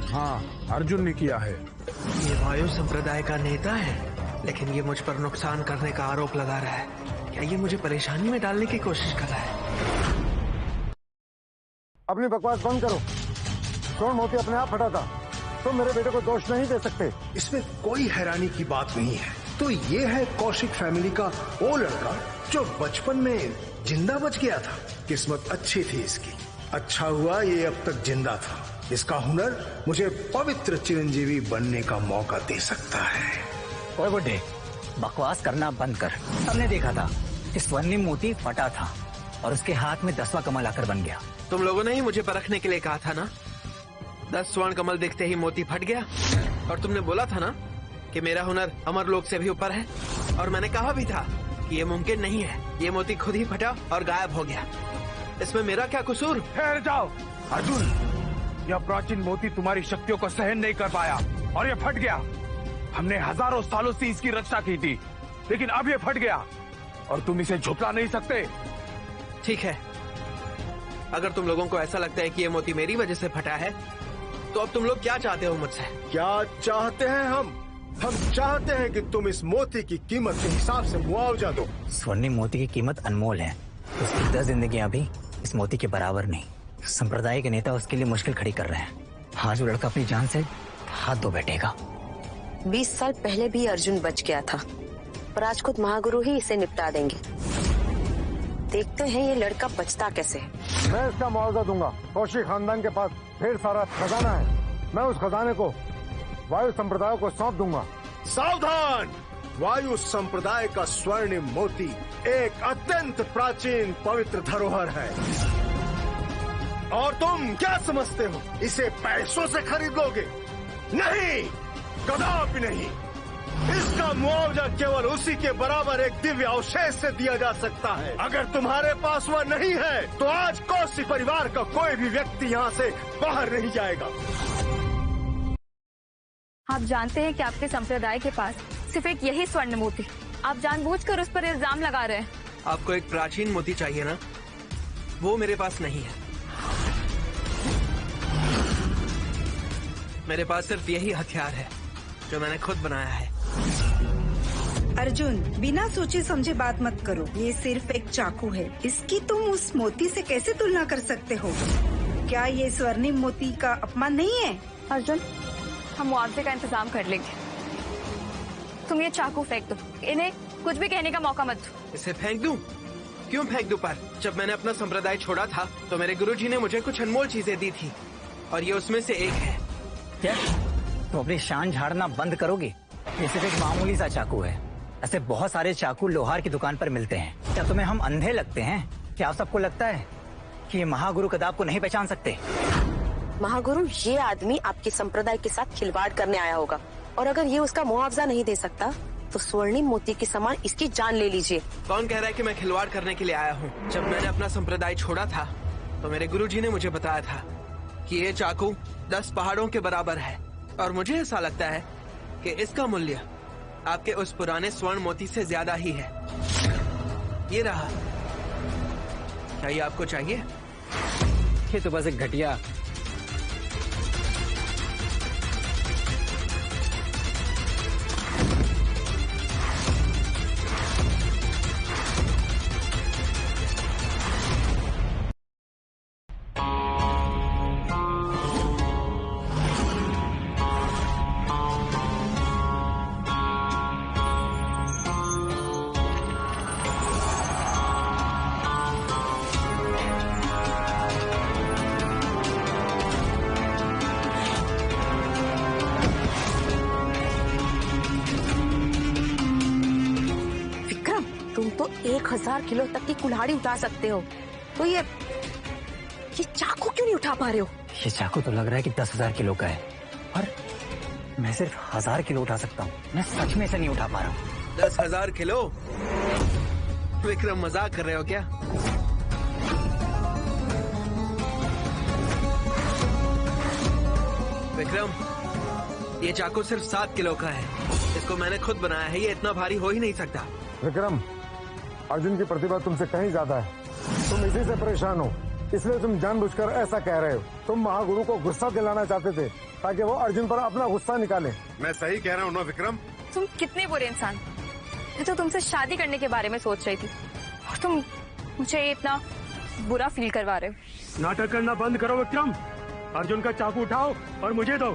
B: हाँ, अर्जुन ने किया है।
A: ये वायु संप्रदाय का नेता है, लेकिन ये मुझ पर नुकसान करने का आरोप लगा रहा है। क्या ये मुझे परेशानी में डालने की कोशिश कर रहा है?
D: अपनी बकवास बंद करो। स्वर्ण मोती अपने आप फटा था, तुम मेरे बेटे को दोष नहीं दे सकते।
I: इसमें कोई हैरानी की बात नहीं है। तो ये है कौशिक फैमिली का वो लड़का जो बचपन में जिंदा बच गया था। किस्मत अच्छी थी इसकी। अच्छा हुआ ये अब तक जिंदा था। इसका हुनर मुझे पवित्र चिरंजीवी बनने का मौका दे सकता है।
E: ओए बुड्ढे, बकवास करना बंद कर। हमने देखा था कि स्वर्णिम मोती फटा था और उसके हाथ में 10वां कमल आकर बन गया।
A: तुम लोगों ने ही मुझे परखने के लिए कहा था ना? 10 स्वर्ण कमल देखते ही मोती फट गया, और तुमने बोला था ना कि मेरा हुनर अमर लोक से भी ऊपर है, और मैंने कहा भी था कि ये मुमकिन नहीं है। ये मोती खुद ही फटा और गायब हो गया। इसमें मेरा क्या कसूर?
B: ठहर जाओ अर्जुन, यह प्राचीन मोती तुम्हारी शक्तियों को सहन नहीं कर पाया। और ये फट गया। हमने हजारों सालों से इसकी रक्षा की थी, लेकिन अब ये फट गया और तुम इसे झुकला नहीं सकते।
A: ठीक है, अगर तुम लोगों को ऐसा लगता है कि ये मोती मेरी वजह से फटा है, तो अब तुम लोग क्या चाहते हो मुझसे?
I: क्या चाहते हैं हम चाहते हैं कि तुम इस मोती की कीमत के हिसाब से मुआवजा दो।
E: स्वर्णिम मोती की कीमत अनमोल है। उसकी 10 जिंदगियां भी इस मोती के बराबर नहीं। संप्रदाय के नेता उसके लिए मुश्किल खड़ी कर रहे हैं। आज वो लड़का अपनी जान से हाथ धो बैठेगा।
H: 20 साल पहले भी अर्जुन बच गया था, पर आज खुद महागुरु ही इसे निपटा देंगे। देखते हैं ये लड़का बचता कैसे है।
D: मैं इसका मुआवजा दूंगा। कौशिक खानदान के पास ढेर सारा खजाना है। मैं उस खजाने को वायु संप्रदाय को सौंप दूंगा।
I: सावधान! वायु संप्रदाय का स्वर्णिम मोती एक अत्यंत प्राचीन पवित्र धरोहर है, और तुम क्या समझते हो इसे पैसों से खरीद लोगे? नहीं, कदापि नहीं। इसका मुआवजा केवल उसी के बराबर एक दिव्य अवशेष से दिया जा सकता है। अगर तुम्हारे पास वह नहीं है तो आज कौशिक परिवार का कोई भी व्यक्ति यहाँ से बाहर नहीं जाएगा।
F: आप जानते हैं कि आपके संप्रदाय के पास सिर्फ एक यही स्वर्ण मोती, आप जानबूझकर उस पर इल्जाम लगा रहे हैं।
A: आपको एक प्राचीन मोती चाहिए ना, वो मेरे पास नहीं है। मेरे पास सिर्फ यही हथियार है जो मैंने खुद बनाया है।
G: अर्जुन, बिना सोचे समझे बात मत करो। ये सिर्फ एक चाकू है, इसकी तुम उस मोती से कैसे तुलना कर सकते हो? क्या ये स्वर्णिम मोती का अपमान नहीं है?
F: अर्जुन, हम मुआवजे का इंतजाम कर लेंगे। तुम ये चाकू फेंक दो, इन्हें कुछ भी कहने का मौका मत दो।
A: इसे फेंक दूं? क्यों फेंक दूं? पर जब मैंने अपना संप्रदाय छोड़ा था तो मेरे गुरुजी ने मुझे कुछ अनमोल चीजें दी थी, और ये उसमें से एक है।
E: क्या तुम अपनी शान झाड़ना बंद करोगे? ये सिर्फ एक मामूली सा चाकू है। ऐसे बहुत सारे चाकू लोहार की दुकान पर मिलते हैं। क्या तुम्हें हम अंधे लगते हैं? क्या आप सबको लगता है कि ये महागुरु कदाब को नहीं पहचान सकते?
H: महागुरु, ये आदमी आपके संप्रदाय के साथ खिलवाड़ करने आया होगा, और अगर ये उसका मुआवजा नहीं दे सकता तो स्वर्णिम मोती के समान इसकी जान ले लीजिए।
A: कौन कह रहा है कि मैं खिलवाड़ करने के लिए आया हूँ? जब मैंने अपना संप्रदाय छोड़ा था तो मेरे गुरुजी ने मुझे बताया था कि ये चाकू 10 पहाड़ों के बराबर है, और मुझे ऐसा लगता है कि इसका मूल्य आपके उस पुराने स्वर्ण मोती से ज्यादा ही है। ये रहा। क्या ये आपको चाहिए?
E: ये तो बस एक घटिया
H: तुम तो 1000 किलो तक की कुल्हाड़ी उठा सकते हो, तो ये चाकू क्यों नहीं उठा पा रहे हो?
E: ये चाकू तो लग रहा है कि 10,000 किलो का है, और मैं सिर्फ 1000 किलो उठा सकता हूँ। मैं सच में इसे नहीं उठा पा रहा हूँ।
A: 10,000 किलो? विक्रम, मजाक कर रहे हो क्या? विक्रम, ये चाकू सिर्फ 7 किलो का है। इसको मैंने खुद बनाया है, ये इतना भारी हो ही नहीं सकता।
D: विक्रम, अर्जुन की प्रतिभा तुमसे कहीं ज्यादा है। तुम इसी से परेशान हो, इसलिए तुम जानबूझकर ऐसा कह रहे हो। तुम महागुरु को गुस्सा दिलाना चाहते थे ताकि वो अर्जुन पर अपना गुस्सा निकाले।
I: मैं सही कह रहा हूँ ना विक्रम?
F: तुम कितने बुरे इंसान। मैं तो तुमसे शादी करने के बारे में सोच रही थी, और तुम मुझे इतना बुरा फील करवा रहे हो।
C: नाटक करना बंद करो विक्रम। अर्जुन का चाकू उठाओ और मुझे दो।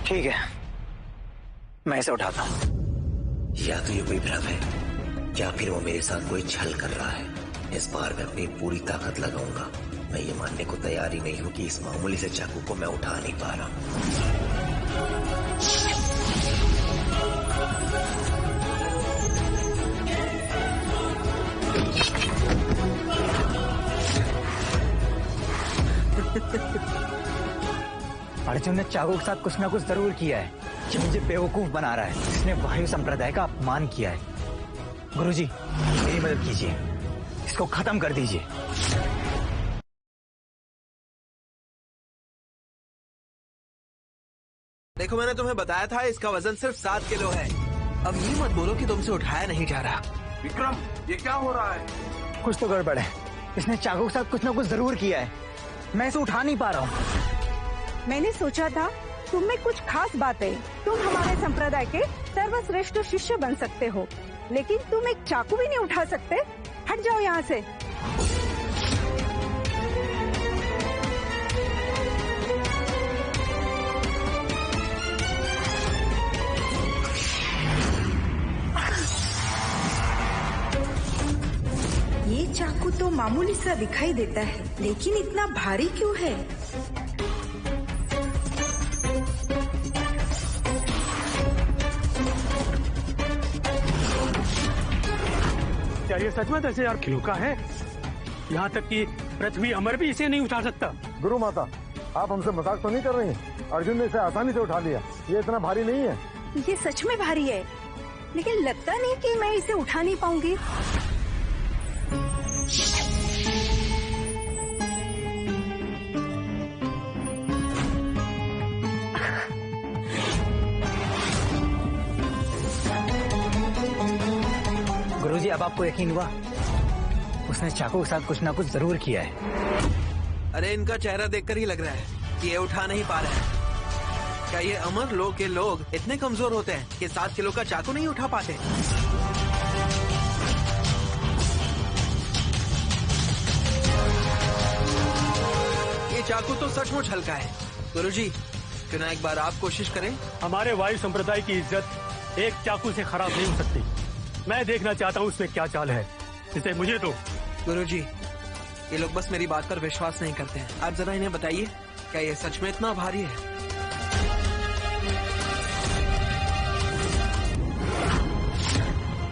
E: ठीक है, मैं इसे उठाता हूँ।
K: या तो ये कोई भ्रम है, या फिर वो मेरे साथ कोई छल कर रहा है। इस बार मैं अपनी पूरी ताकत लगाऊंगा। मैं ये मानने को तैयार ही नहीं हूँ कि इस मामूली से चाकू को मैं उठा नहीं पा रहा हूँ।
E: अर्जुन ने चाकू के साथ कुछ ना कुछ जरूर किया है जो मुझे बेवकूफ बना रहा है। इसने वायु संप्रदाय का अपमान किया है। गुरुजी, मेरी मदद कीजिए, इसको खत्म कर दीजिए।
A: देखो मैंने तुम्हें बताया था इसका वजन सिर्फ 7 किलो है। अब ये मत बोलो कि तुमसे उठाया नहीं जा रहा।
B: विक्रम, ये क्या हो रहा है?
E: कुछ तो गड़बड़ है। इसने चाकू के साथ कुछ ना कुछ जरूर किया है। मैं इसे उठा नहीं पा रहा हूँ।
G: मैंने सोचा था तुम में कुछ खास बात है, तुम हमारे संप्रदाय के सर्वश्रेष्ठ शिष्य बन सकते हो, लेकिन तुम एक चाकू भी नहीं उठा सकते। हट जाओ यहाँ से। ये चाकू तो मामूली सा दिखाई देता है, लेकिन इतना भारी क्यों है?
C: क्या ये सच में 10,000 किलो का है? यहाँ तक कि पृथ्वी अमर भी इसे नहीं उठा सकता।
D: गुरु माता, आप हमसे मजाक तो नहीं कर रही हैं? अर्जुन ने इसे आसानी से उठा लिया। ये इतना भारी नहीं है।
G: ये सच में भारी है, लेकिन लगता नहीं कि मैं इसे उठा नहीं पाऊंगी।
E: गुरुजी, अब आपको यकीन हुआ? उसने चाकू के साथ कुछ ना कुछ जरूर किया है।
A: अरे इनका चेहरा देखकर ही लग रहा है कि ये उठा नहीं पा रहे हैं। क्या ये अमर लोक के लोग इतने कमजोर होते हैं कि 7 किलो का चाकू नहीं उठा पाते? ये चाकू तो सचमुच हल्का है। गुरुजी, क्यों ना एक बार आप कोशिश करें?
C: हमारे वायु संप्रदाय की इज्जत एक चाकू से खराब नहीं हो सकती। मैं देखना चाहता हूँ उसमें क्या चाल है। इसे मुझे दो।
A: गुरुजी, ये लोग बस मेरी बात पर विश्वास नहीं करते हैं। आप जरा इन्हें बताइए, क्या ये सच में इतना भारी है?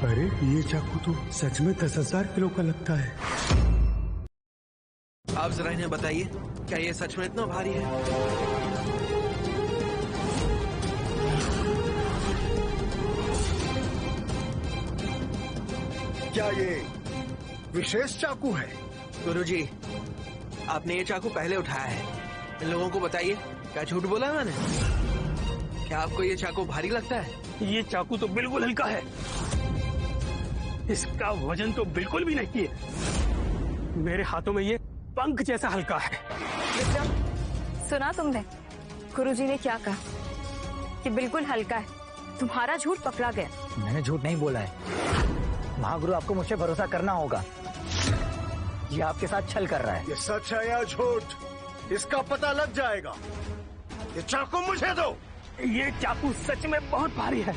C: अरे ये चाकू तो सच में 10,000 किलो का लगता है।
A: आप जरा इन्हें बताइए, क्या ये सच में इतना भारी है?
I: क्या ये विशेष चाकू है?
A: गुरुजी, आपने ये चाकू पहले उठाया है। इन लोगों को बताइए, क्या झूठ बोला है मैंने? क्या आपको ये चाकू भारी लगता है?
C: ये चाकू तो बिल्कुल हल्का है। इसका वजन तो बिल्कुल भी नहीं है। मेरे हाथों में ये पंख जैसा हल्का है।
F: सुना तुमने गुरुजी ने क्या कहा कि बिल्कुल हल्का है? तुम्हारा झूठ पकड़ा गया।
E: मैंने झूठ नहीं बोला है। महागुरु, आपको मुझसे भरोसा करना होगा। ये आपके साथ छल कर रहा है।
I: ये सच है या झूठ, इसका पता लग जाएगा। ये चाकू मुझे दो।
C: ये चाकू सच में बहुत भारी है।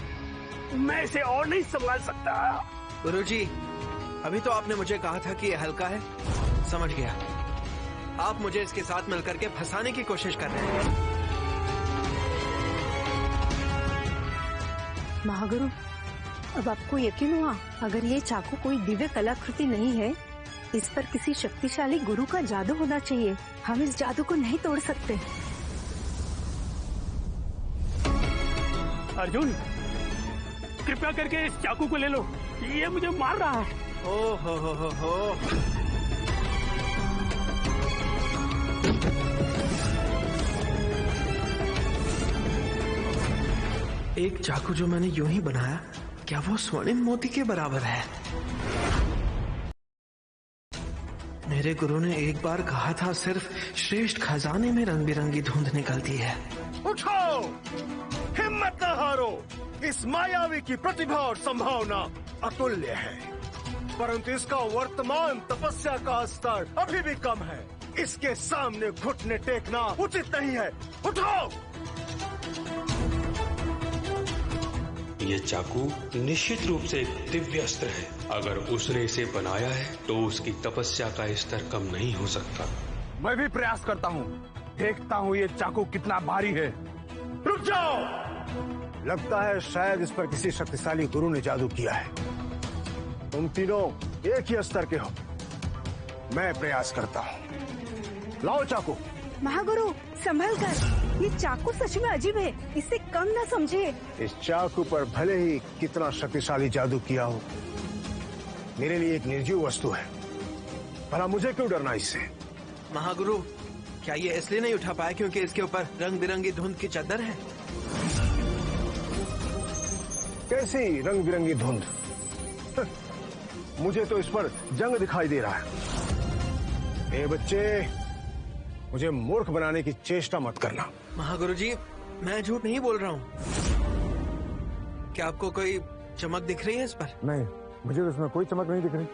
C: मैं इसे और नहीं संभाल सकता।
A: गुरुजी, अभी तो आपने मुझे कहा था कि ये हल्का है। समझ गया। आप मुझे इसके साथ मिलकर के फंसाने की कोशिश कर रहे हैं।
G: महागुरु, अब आपको यकीन हुआ? अगर ये चाकू कोई दिव्य कलाकृति नहीं है, इस पर किसी शक्तिशाली गुरु का जादू होना चाहिए। हम इस जादू को नहीं तोड़ सकते।
C: अर्जुन, कृपया करके इस चाकू को ले लो। ये मुझे मार रहा है।
A: ओ हो। एक चाकू जो मैंने यूं ही बनाया, क्या वो स्वर्णिम मोती के बराबर है? मेरे गुरु ने एक बार कहा था, सिर्फ श्रेष्ठ खजाने में रंग बिरंगी धुंध निकलती है।
I: उठो, हिम्मत न हारो। इस मायावी की प्रतिभा और संभावना अतुल्य है, परंतु इसका वर्तमान तपस्या का स्तर अभी भी कम है। इसके सामने घुटने टेकना उचित नहीं है। उठो।
J: ये चाकू निश्चित रूप से एक दिव्य अस्त्र है। अगर उसने इसे बनाया है तो उसकी तपस्या का स्तर कम नहीं हो सकता।
B: मैं भी प्रयास करता हूँ, देखता हूँ ये चाकू कितना भारी है।
I: रुक जाओ। लगता है शायद इस पर किसी शक्तिशाली गुरु ने जादू किया है। तुम तीनों एक ही स्तर के हो। मैं प्रयास करता हूँ। लाओ चाकू।
G: महागुरु, संभल कर। ये चाकू सच में अजीब है, इसे कम न समझिए।
I: इस चाकू पर भले ही कितना शक्तिशाली जादू किया हो, मेरे लिए एक निर्जीव वस्तु है। भला मुझे क्यों डरना इससे?
A: महागुरु, क्या ये इसलिए नहीं उठा पाया क्योंकि इसके ऊपर रंग बिरंगी धुंध की चादर है?
B: कैसी रंग बिरंगी धुंध। मुझे तो इस पर जंग दिखाई दे रहा है। ए बच्चे, मुझे मूर्ख बनाने की चेष्टा मत करना।
A: महागुरुजी, मैं झूठ नहीं बोल रहा हूँ। क्या आपको कोई चमक दिख रही है इस पर?
D: नहीं, मुझे तो इसमें कोई चमक नहीं दिख रही।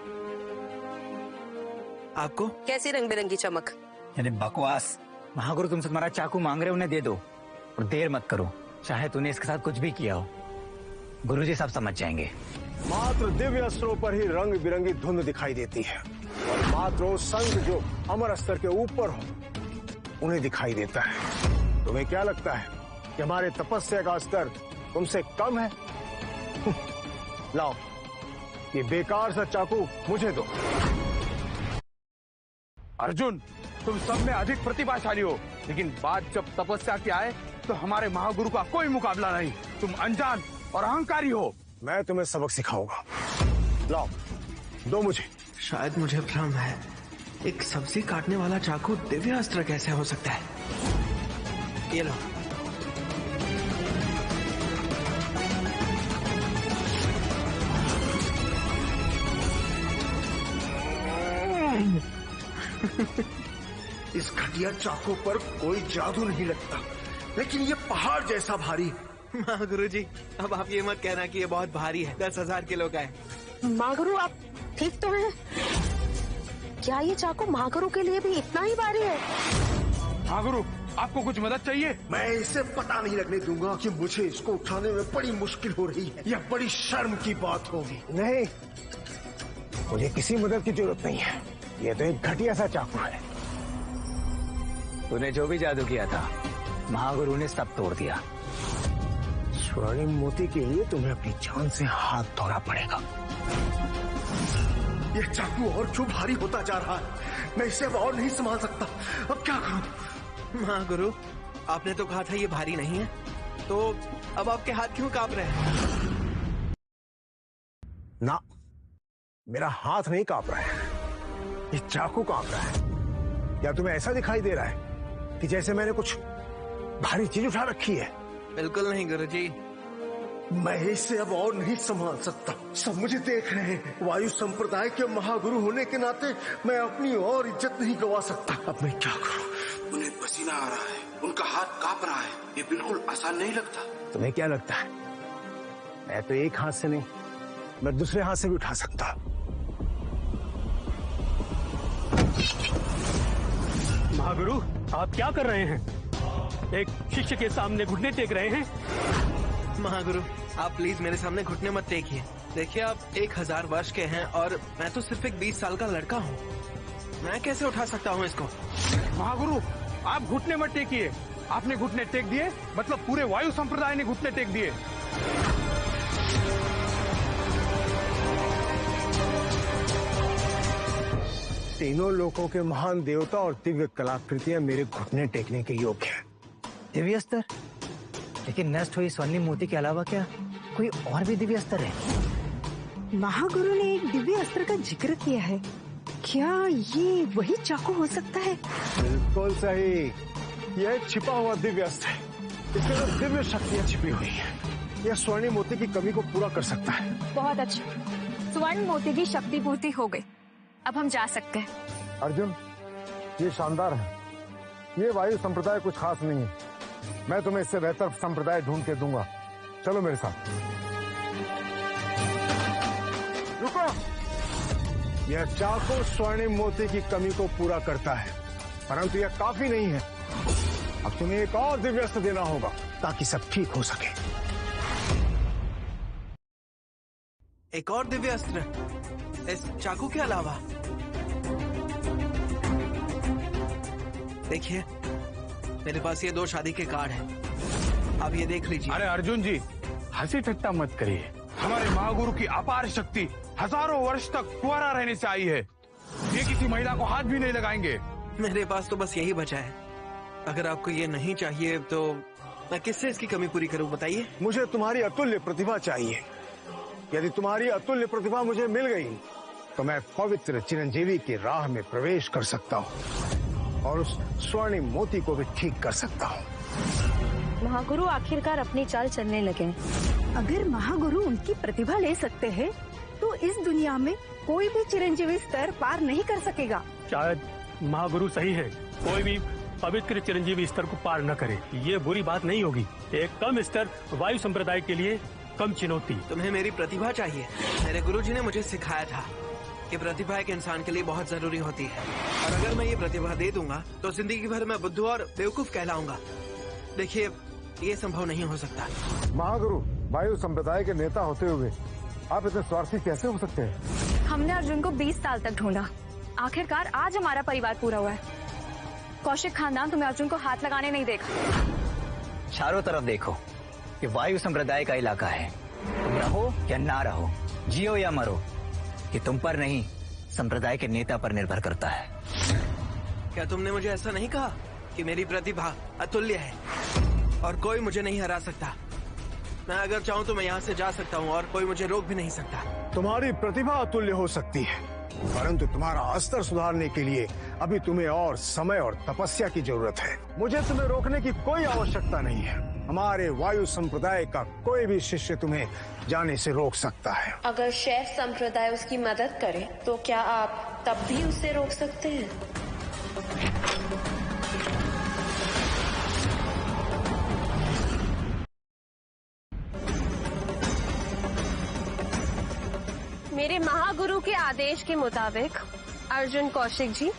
A: आपको?
H: कैसी रंग बिरंगी चमक?
E: यानी बकवास। महागुरु तुमसे तुम्हारा चाकू मांग रहे, उन्हें दे दो और देर मत करो। चाहे तूने इसके साथ कुछ भी किया हो, गुरुजी सब समझ जाएंगे।
B: मात्र दिव्य अस्त्रों पर ही रंग बिरंगी धुंध दिखाई देती है और मात्र वो संग जो अमर स्तर के ऊपर हो उन्हें दिखाई देता है। तुम्हें क्या लगता है कि हमारे तपस्या का स्तर तुमसे कम है? लाओ, ये बेकार सा चाकू मुझे दो।
L: अर्जुन, तुम सब में अधिक प्रतिभाशाली हो, लेकिन बात जब तपस्या की आए तो हमारे महागुरु का कोई मुकाबला नहीं। तुम अनजान और अहंकारी हो।
B: मैं तुम्हें सबक सिखाऊंगा। लाओ, दो मुझे।
A: शायद मुझे भ्रम है। एक सब्जी काटने वाला चाकू दिव्य अस्त्र कैसे हो सकता है? ये लो।
I: इस घटिया चाकू पर कोई जादू नहीं लगता, लेकिन ये पहाड़ जैसा भारी।
A: महागुरुजी, अब आप ये मत कहना कि ये बहुत भारी है। 10,000 किलो का है।
H: महागुरु, आप ठीक तो हैं? क्या ये चाकू महागुरु के लिए भी इतना ही भारी है?
L: महागुरु, आपको कुछ मदद चाहिए?
I: मैं इसे पता नहीं लगने दूंगा कि मुझे इसको उठाने में बड़ी मुश्किल हो रही है। यह बड़ी शर्म की बात होगी।
B: नहीं, मुझे किसी मदद की जरूरत नहीं है। ये तो एक घटिया सा चाकू है।
E: तूने जो भी जादू किया था, महागुरु ने सब तोड़ दिया।
B: स्वर्णिम मोती के लिए तुम्हें अपनी जान से हाथ धोना पड़ेगा।
I: यह चाकू और क्यों भारी होता जा रहा है? मैं इसे अब और नहीं संभाल सकता। अब क्या करूं?
A: महागुरु, आपने तो कहा था ये भारी नहीं है, तो अब आपके हाथ क्यों कांप रहे हैं?
B: ना, मेरा हाथ नहीं कांप रहा है, ये चाकू कांप रहा है। क्या तुम्हें ऐसा दिखाई दे रहा है कि जैसे मैंने कुछ भारी चीज उठा रखी है?
A: बिल्कुल नहीं गुरुजी।
I: मैं इसे अब और नहीं संभाल सकता। सब मुझे देख रहे हैं। वायु संप्रदाय के महागुरु होने के नाते मैं अपनी और इज्जत नहीं गवा सकता। अब मैं क्या करूं?
M: उन्हें पसीना आ रहा है, उनका हाथ कांप रहा है। ये बिल्कुल आसान नहीं लगता।
B: तुम्हें क्या लगता है मैं तो एक हाथ से नहीं, मैं दूसरे हाथ से भी उठा सकता।
C: महागुरु, आप क्या कर रहे हैं? एक शिष्य के सामने घुटने टेक रहे हैं।
A: महागुरु, आप प्लीज मेरे सामने घुटने मत टेकिए। देखिए, आप 1000 वर्ष के हैं और मैं तो सिर्फ एक 20 साल का लड़का हूँ। मैं कैसे उठा सकता हूँ इसको?
L: महागुरु, आप घुटने मत टेकिए। आपने घुटने टेक दिए मतलब पूरे वायु संप्रदाय ने घुटने टेक दिए।
B: तीनों लोकों के महान देवता और दिव्य कलाकृतियां मेरे घुटने टेकने के योग्य हैं।
E: दिव्य अस्त्र? लेकिन नष्ट हुई स्वर्णिम मोती के अलावा क्या कोई और भी दिव्य अस्त्र है?
G: महागुरु ने एक दिव्य अस्त्र का जिक्र किया है। क्या ये वही चाकू हो सकता है?
B: बिल्कुल सही, यह एक छिपा हुआ दिव्य अस्त्र है। इसमें तो दिव्य शक्तियां छिपी हुई है। यह स्वर्णिम मोती की कमी को पूरा कर सकता है।
F: बहुत अच्छा, स्वर्ण मोती की शक्ति पूर्ति हो गई। अब हम जा सकते हैं।
D: अर्जुन, ये शानदार है। ये वायु संप्रदाय कुछ खास नहीं है। मैं तुम्हें इससे बेहतर संप्रदाय ढूंढ के दूंगा। चलो मेरे साथ।
B: रुको, यह चाकू स्वर्णिम मोती की कमी को पूरा करता है, परंतु यह काफी नहीं है। अब तुम्हें एक और दिव्य अस्त्र देना होगा ताकि सब ठीक हो सके।
A: एक और दिव्य अस्त्र इस चाकू के अलावा? देखिए, मेरे पास ये 2 शादी के कार्ड हैं। आप ये देख लीजिए।
L: अरे अर्जुन जी, हंसी ठट्टा मत करिए। हमारे महागुरु की अपार शक्ति हजारों वर्ष तक कुंवारा रहने से आई है। ये किसी महिला को हाथ भी नहीं लगाएंगे।
A: मेरे पास तो बस यही बचा है। अगर आपको ये नहीं चाहिए तो मैं किससे इसकी कमी पूरी करूं, बताइए।
B: मुझे तुम्हारी अतुल्य प्रतिभा चाहिए। यदि तुम्हारी अतुल्य प्रतिभा मुझे मिल गई तो मैं पवित्र चिरंजीवी की राह में प्रवेश कर सकता हूँ और उस स्वर्णिम मोती को भी ठीक कर सकता हूँ।
H: महागुरु आखिरकार अपनी चाल चलने लगे।
G: अगर महागुरु उनकी प्रतिभा ले सकते हैं तो इस दुनिया में कोई भी चिरंजीवी स्तर पार नहीं कर सकेगा।
C: शायद महागुरु सही है, कोई भी पवित्र चिरंजीवी स्तर को पार न करे। ये बुरी बात नहीं होगी। एक कम स्तर वायु संप्रदाय के लिए कम चुनौती।
A: तुम्हें मेरी प्रतिभा चाहिए। मेरे गुरुजी ने मुझे सिखाया था कि प्रतिभा एक इंसान के लिए बहुत जरूरी होती है, और अगर मैं ये प्रतिभा दे दूंगा तो जिंदगी भर मैं बुद्धू और बेवकूफ कहलाऊंगा। देखिए, ये संभव नहीं हो सकता।
D: महागुरु, वायु संप्रदाय के नेता होते हुए आप इतने स्वार्थी कैसे हो सकते हैं?
F: हमने अर्जुन को 20 साल तक ढूंढा, आखिरकार आज हमारा परिवार पूरा हुआ है। कौशिक खानदान तुम्हें अर्जुन को हाथ लगाने नहीं देगा।
E: चारों तरफ देखो, ये वायु संप्रदाय का इलाका है। तुम रहो या ना रहो, जियो या मरो, ये तुम पर नहीं, संप्रदाय के नेता पर निर्भर करता है।
A: क्या तुमने मुझे ऐसा नहीं कहा कि मेरी प्रतिभा अतुल्य है और कोई मुझे नहीं हरा सकता? मैं अगर चाहूँ तो मैं यहाँ से जा सकता हूँ और कोई मुझे रोक भी नहीं सकता।
B: तुम्हारी प्रतिभा अतुल्य हो सकती है, परंतु तुम्हारा स्तर सुधारने के लिए अभी तुम्हें और समय और तपस्या की जरूरत है। मुझे तुम्हें रोकने की कोई आवश्यकता नहीं है। हमारे वायु संप्रदाय का कोई भी शिष्य तुम्हें जाने से रोक सकता है।
H: अगर शैव संप्रदाय उसकी मदद करे तो क्या आप तब भी उसे रोक सकते हैं? मेरे महागुरु के आदेश के मुताबिक अर्जुन कौशिक जी,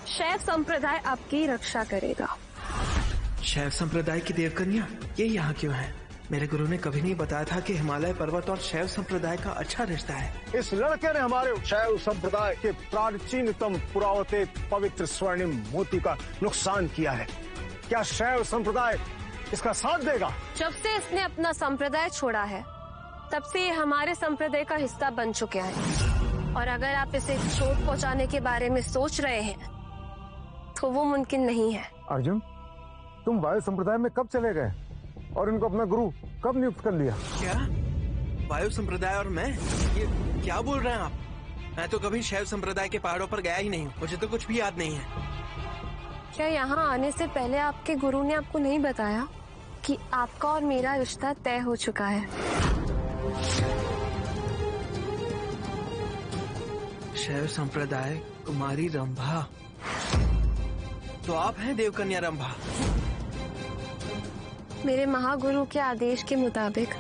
H: शैव संप्रदाय आपकी रक्षा करेगा।
A: शैव संप्रदाय की देवकन्या ये यहाँ क्यों है? मेरे गुरु ने कभी नहीं बताया था कि हिमालय पर्वत और शैव संप्रदाय का अच्छा रिश्ता है।
B: इस लड़के ने हमारे शैव संप्रदाय के प्राचीनतम पुरावते पवित्र स्वर्णिम मोती का नुकसान किया है। क्या शैव संप्रदाय इसका साथ देगा?
H: जब से इसने अपना संप्रदाय छोड़ा है तब से ये हमारे संप्रदाय का हिस्सा बन चुका है, और अगर आप इसे चोट पहुंचाने के बारे में सोच रहे हैं तो वो मुमकिन नहीं है।
D: अर्जुन, तुम वायु संप्रदाय में कब चले गए और इनको अपना गुरु कब नियुक्त कर लिया?
A: क्या? वायु संप्रदाय और मैं? ये क्या बोल रहे हैं आप? मैं तो कभी शैव संप्रदाय के पहाड़ों पर गया ही नहीं हूँ, मुझे तो कुछ भी याद नहीं है।
H: क्या यहाँ आने से पहले आपके गुरु ने आपको नहीं बताया कि आपका और मेरा रिश्ता तय हो चुका है?
A: शैव संप्रदाय कुमारी रंभा, तो आप हैं देवकन्या रंभा?
H: मेरे महागुरु के आदेश के मुताबिक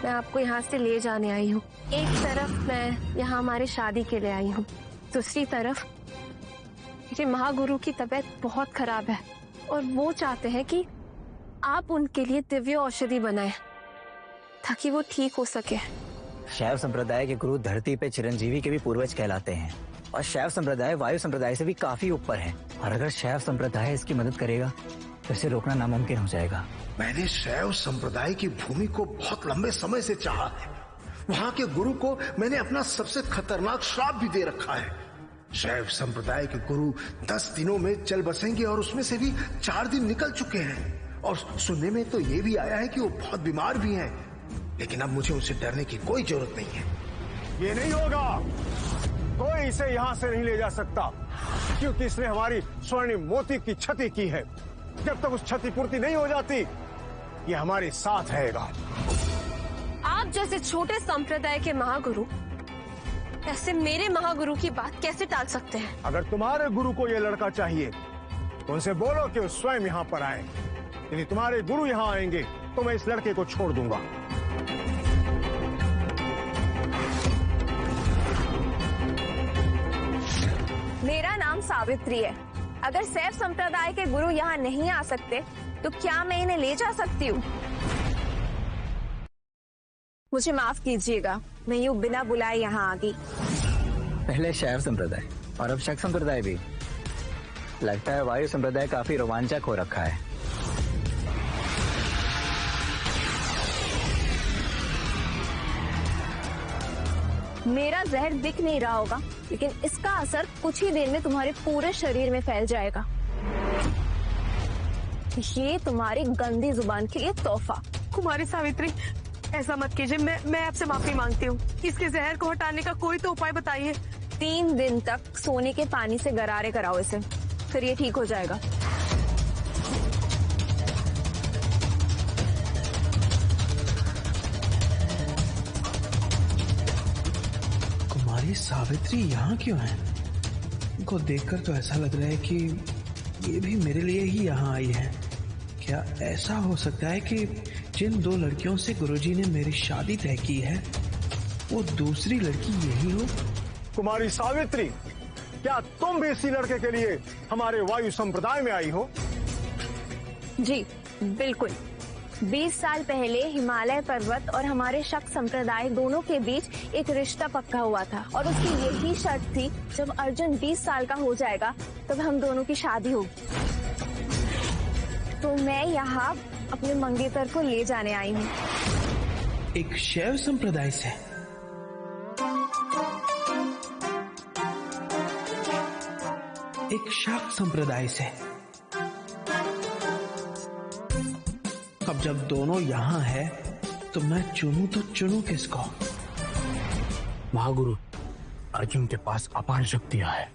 H: मैं आपको यहाँ से ले जाने आई हूँ। एक तरफ मैं यहाँ हमारी शादी के लिए आई हूँ, दूसरी तरफ मेरे महागुरु की तबीयत बहुत खराब है और वो चाहते हैं कि आप उनके लिए दिव्य औषधि बनाएं ताकि वो ठीक हो सके।
E: शैव संप्रदाय के गुरु धरती पे चिरंजीवी के भी पूर्वज कहलाते हैं, और शैव संप्रदाय वायु संप्रदाय से भी काफी ऊपर है, और अगर शैव संप्रदाय इसकी मदद करेगा तो इसे रोकना नामुमकिन हो जाएगा।
I: मैंने शैव संप्रदाय की भूमि को बहुत लंबे समय से चाहा है। वहाँ के गुरु को मैंने अपना सबसे खतरनाक श्राप भी दे रखा है। शैव संप्रदाय के गुरु 10 दिनों में चल बसेंगे और उसमें से भी 4 दिन निकल चुके हैं, और सुनने में तो ये भी आया है कि वो बहुत बीमार भी हैं। लेकिन अब मुझे उनसे डरने की कोई जरूरत नहीं है।
B: ये नहीं होगा, कोई इसे यहाँ से नहीं ले जा सकता, क्योंकि इसने हमारी स्वर्णिम मोती की क्षति की है। जब तक उस क्षतिपूर्ति नहीं हो जाती, ये हमारे साथ रहेगा।
H: आप जैसे छोटे संप्रदाय के महागुरु ऐसे मेरे महागुरु की बात कैसे टाल सकते हैं?
B: अगर तुम्हारे गुरु को ये लड़का चाहिए तो उनसे बोलो कि वो स्वयं यहाँ पर आए। यदि तुम्हारे गुरु यहाँ आएंगे तो मैं इस लड़के को छोड़ दूंगा।
F: मेरा नाम सावित्री है। अगर शैव संप्रदाय के गुरु यहाँ नहीं आ सकते तो क्या मैं इन्हें ले जा सकती हूँ? मुझे माफ कीजिएगा, मैं यूँ बिना बुलाए यहाँ आ गई।
E: पहले शैव संप्रदाय और अब शक संप्रदाय भी। लगता है वायु संप्रदाय काफी रोमांचक हो रखा है।
F: मेरा जहर दिख नहीं रहा होगा, लेकिन इसका असर कुछ ही देर में तुम्हारे पूरे शरीर में फैल जाएगा। ये तुम्हारी गंदी जुबान के लिए तोहफा।
H: कुमारी सावित्री, ऐसा मत कीजिए, मैं आपसे माफी मांगती हूँ। इसके जहर को हटाने का कोई तो उपाय बताइए।
F: 3 दिन तक सोने के पानी से गरारे कराओ इसे, फिर ये ठीक हो जाएगा।
A: कुमारी सावित्री यहाँ क्यों है? इनको देखकर तो ऐसा लग रहा है कि ये भी मेरे लिए ही यहाँ आई है। क्या ऐसा हो सकता है कि जिन दो लड़कियों से गुरुजी ने मेरी शादी तय की है वो दूसरी लड़की यही हो?
B: कुमारी सावित्री, क्या तुम भी इसी लड़के के लिए हमारे वायु संप्रदाय में आई हो?
N: जी बिल्कुल। 20 साल पहले हिमालय पर्वत और हमारे शक संप्रदाय दोनों के बीच एक रिश्ता पक्का हुआ था और उसकी यही शर्त थी, जब अर्जुन 20 साल का हो जाएगा तब हम दोनों की शादी होगी। तो मैं यहाँ अपने मंगेतर को ले जाने आई हूँ।
A: एक शैव संप्रदाय से? एक शाक्त संप्रदाय से? अब जब दोनों यहाँ है तो मैं चुनूं तो चुनूं किसको?
B: महागुरु, अर्जुन के पास अपार शक्तियां है।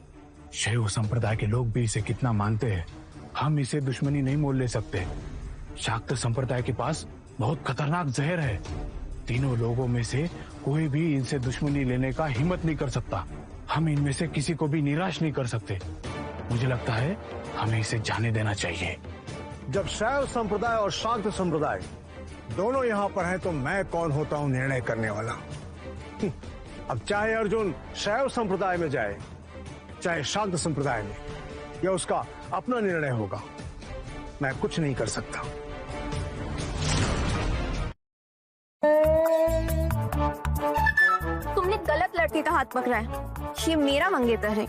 B: शैव संप्रदाय के लोग भी इसे कितना मानते हैं। हम इसे दुश्मनी नहीं मोल ले सकते। शाक्त संप्रदाय के पास बहुत खतरनाक जहर है। तीनों लोगों में से कोई भी इनसे दुश्मनी लेने का हिम्मत नहीं कर सकता। हम इनमें से किसी को भी निराश नहीं कर सकते। मुझे लगता है हमें इसे जाने देना चाहिए।
I: जब शैव संप्रदाय और शाक्त संप्रदाय दोनों यहाँ पर हैं, तो मैं कौन होता हूँ निर्णय करने वाला? अब चाहे अर्जुन शैव संप्रदाय में जाए चाहे शाक्त संप्रदाय में, यह उसका अपना निर्णय होगा। मैं कुछ नहीं कर सकता।
N: तुमने गलत लड़के का हाथ पकड़ा है। ये मेरा मंगेतर है।